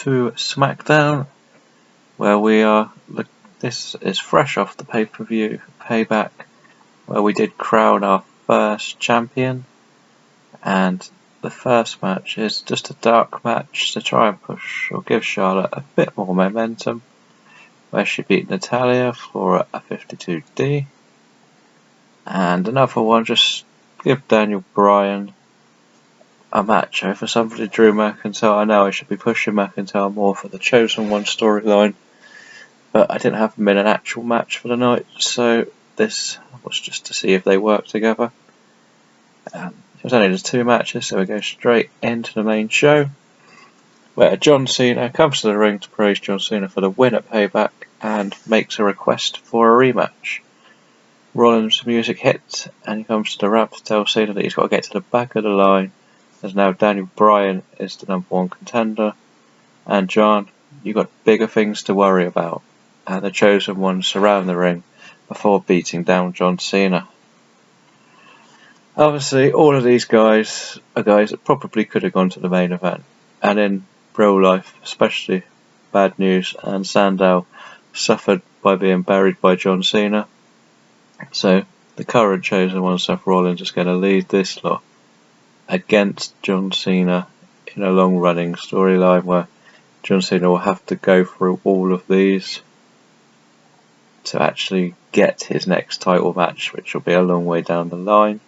to Smackdown, where we are. This is fresh off the pay-per-view Payback, where we did crown our first champion, and the first match is just a dark match to try and push or give Charlotte a bit more momentum, where she beat Natalya for a 52D, and another one just give Daniel Bryan a match over somebody Drew McIntyre. I know I should be pushing McIntyre more for the Chosen One storyline, but I didn't have them in an actual match for the night, so this was just to see if they work together. It was only just 2 matches, so we go straight into the main show, where John Cena comes to the ring to praise John Cena for the win at Payback and makes a request for a rematch. Rollins' music hits, and he comes to the ramp to tell Cena that he's got to get to the back of the line, as now Daniel Bryan is the #1 contender, and John, you've got bigger things to worry about, and the Chosen Ones surround the ring before beating down John Cena. Obviously, all of these guys are guys that probably could have gone to the main event, and in real life, especially, Bad News and Sandow suffered by being buried by John Cena. So the current Chosen One, Seth Rollins, is going to lead this lot against John Cena in a long-running storyline where John Cena will have to go through all of these to actually get his next title match, which will be a long way down the line.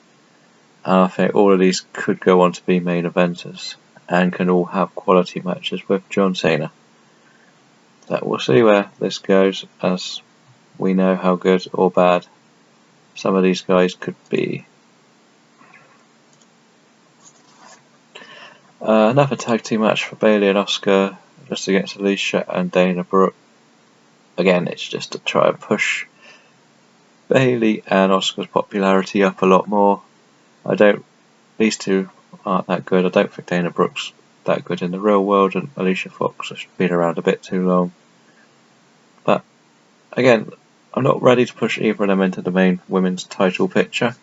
And I think all of these could go on to be main eventers and can all have quality matches with John Cena. But we'll see where this goes, as we know how good or bad some of these guys could be. Another tag team match for Bayley and Asuka, just against Alicia and Dana Brooke. Again, it's just to try and push Bayley and Asuka's popularity up a lot more. These two aren't that good. I don't think Dana Brooke's that good in the real world, and Alicia Fox has been around a bit too long. But again, I'm not ready to push either of them into the main women's title picture,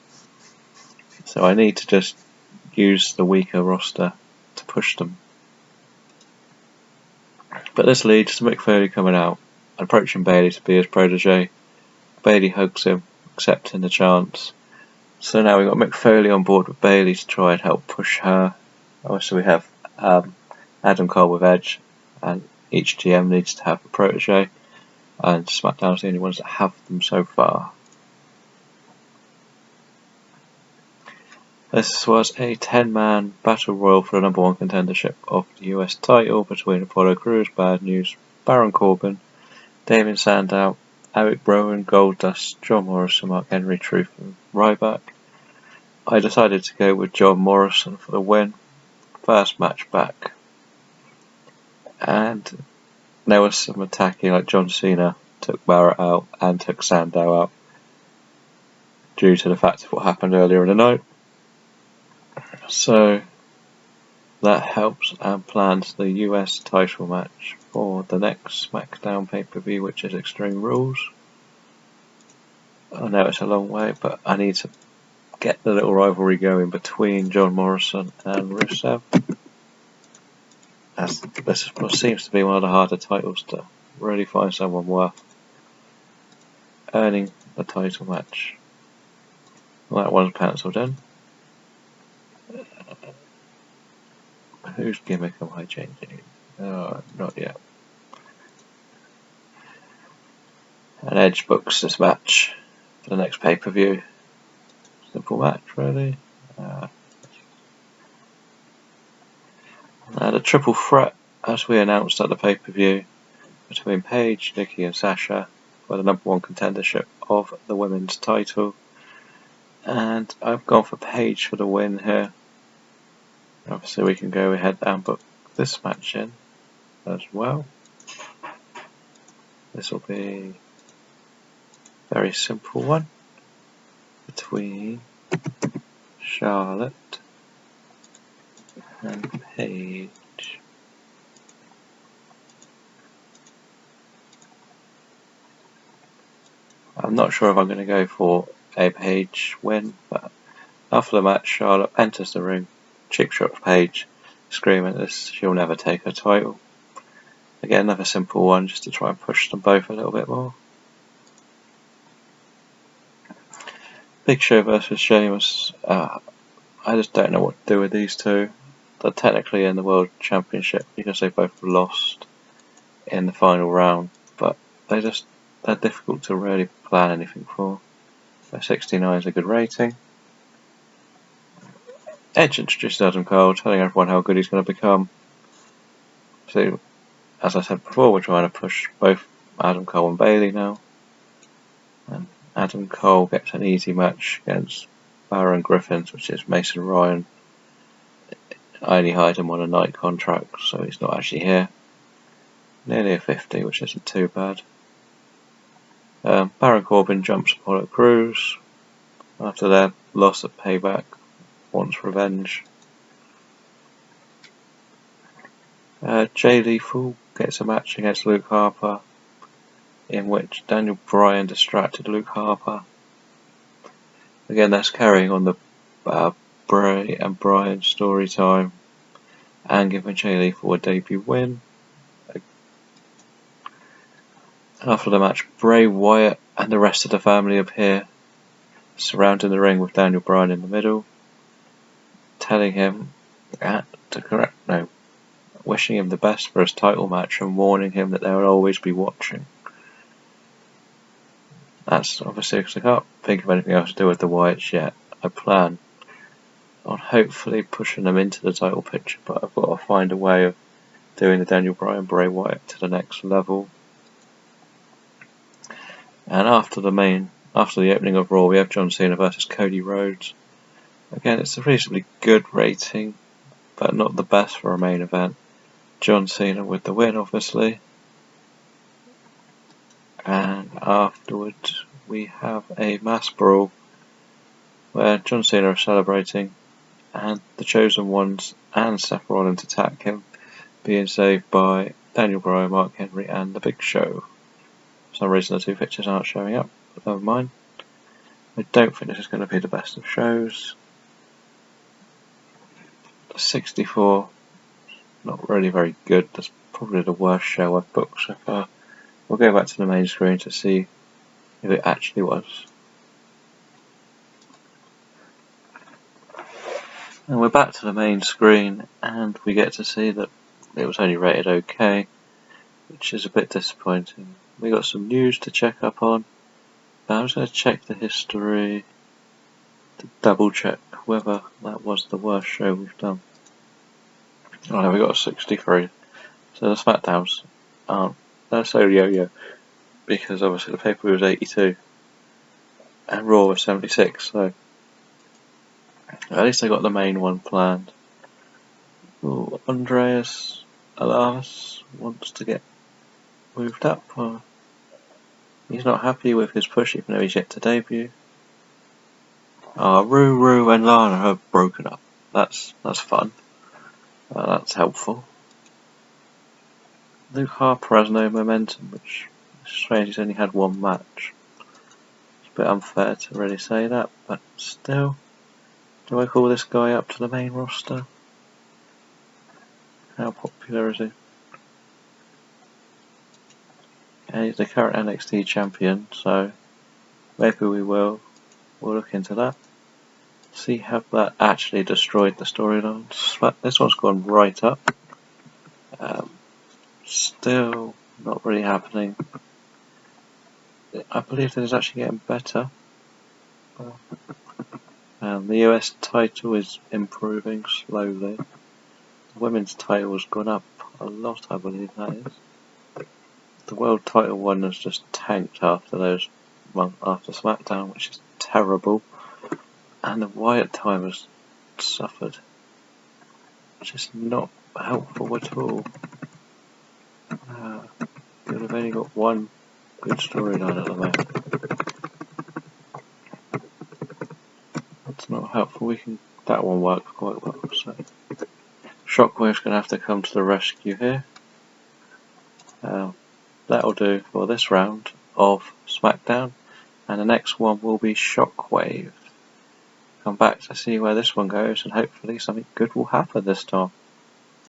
so I need to just use the weaker roster to push them. But this leads to Mick Foley coming out and approaching Bayley to be his protege. Bayley hugs him, accepting the chance. So now we've got Mick Foley on board with Bayley to try and help push her. Also we have Adam Cole with Edge, and each GM needs to have a protege, and SmackDown's the only ones that have them so far. This was a 10-man battle royal for the #1 contendership of the US title between Apollo Crews, Bad News, Baron Corbin, Damien Sandow, Eric Rowan, Goldust, John Morrison, Mark Henry, Truth, and Ryback. I decided to go with John Morrison for the win. First match back. And there was some attacking, like John Cena took Barrett out and took Sandow out due to the fact of what happened earlier in the night. So that helps and plans the US title match for the next SmackDown pay-per-view, which is Extreme Rules. I know it's a long way, but I need to get the little rivalry going between John Morrison and Rusev, as this seems to be one of the harder titles to really find someone worth earning the title match. Well, that one's penciled in. Whose gimmick am I changing? Not yet. And Edge books this match for the next pay-per-view. Simple match, really. The triple threat, as we announced at the pay-per-view, between Paige, Nikki and Sasha for the #1 contendership of the women's title. And I've gone for Paige for the win here. Obviously we can go ahead and book this match in as well. This will be a very simple one between Charlotte and Paige. I'm not sure if I'm going to go for a Paige win, but after the match Charlotte enters the ring, cheap shot of Paige, screaming that she'll never take her title. Again, another simple one just to try and push them both a little bit more. Big Show versus Sheamus. I just don't know what to do with these two. They're technically in the World Championship because they both lost in the final round, but they're difficult to really plan anything for. So 69 is a good rating. Edge introduced Adam Cole, telling everyone how good he's going to become. So, as I said before, we're trying to push both Adam Cole and Bayley now. And Adam Cole gets an easy match against Baron Griffins, which is Mason Ryan. I only hired him on a night contract, so he's not actually here. Nearly a 50, which isn't too bad. Baron Corbin jumps Apollo Crews after their loss at Payback, wants revenge. Jay Lethal gets a match against Luke Harper, in which Daniel Bryan distracted Luke Harper. Again, that's carrying on the Bray and Bryan story time, and giving Jay Lethal a debut win. After the match, Bray Wyatt and the rest of the family appear, surrounding the ring with Daniel Bryan in the middle, telling him wishing him the best for his title match and warning him that they will always be watching. That's obviously because I can't think of anything else to do with the Wyatts yet. I plan on hopefully pushing them into the title picture, but I've got to find a way of doing the Daniel Bryan Bray Wyatt to the next level. And after the opening of Raw, we have John Cena versus Cody Rhodes. Again, it's a reasonably good rating, but not the best for a main event. John Cena with the win, obviously. And afterwards, we have a mass brawl where John Cena is celebrating, and the Chosen Ones and Seth Rollins attack him, being saved by Daniel Bryan, Mark Henry, and The Big Show. For some reason, the two pictures aren't showing up, but never mind. I don't think this is going to be the best of shows. 64, not really very good. That's probably the worst show I've booked so far. We'll go back to the main screen to see if it actually was. And we're back to the main screen, and we get to see that it was only rated OK, which is a bit disappointing. We got some news to check up on. I was going to check the history to double check whether that was the worst show we've done. Oh no, we got a 63. So the Smackdowns aren't. They're so yo-yo, because obviously the pay-per-view was 82 and Raw was 76, so at least I got the main one planned. Ooh, Andreas Alas wants to get moved up. He's not happy with his push even though he's yet to debut. Ruru and Lana have broken up. That's fun. That's helpful. Luke Harper has no momentum, which is strange. He's only had one match. It's a bit unfair to really say that, but still. Do I call this guy up to the main roster? How popular is he? And he's the current NXT champion, so maybe we'll look into that. See how that actually destroyed the storylines. But this one's gone right up. Still not really happening. I believe that it's actually getting better. The US title is improving slowly. The women's title has gone up a lot, I believe that is. The world title one has just tanked after Smackdown, which is terrible. And the Wyatt time has suffered, which is not helpful at all. We've only got one good storyline at the moment. That's not helpful. That one worked quite well. So Shockwave's going to have to come to the rescue here. That'll do for this round of Smackdown, and the next one will be Shockwave. Come back to see where this one goes, and hopefully something good will happen this time.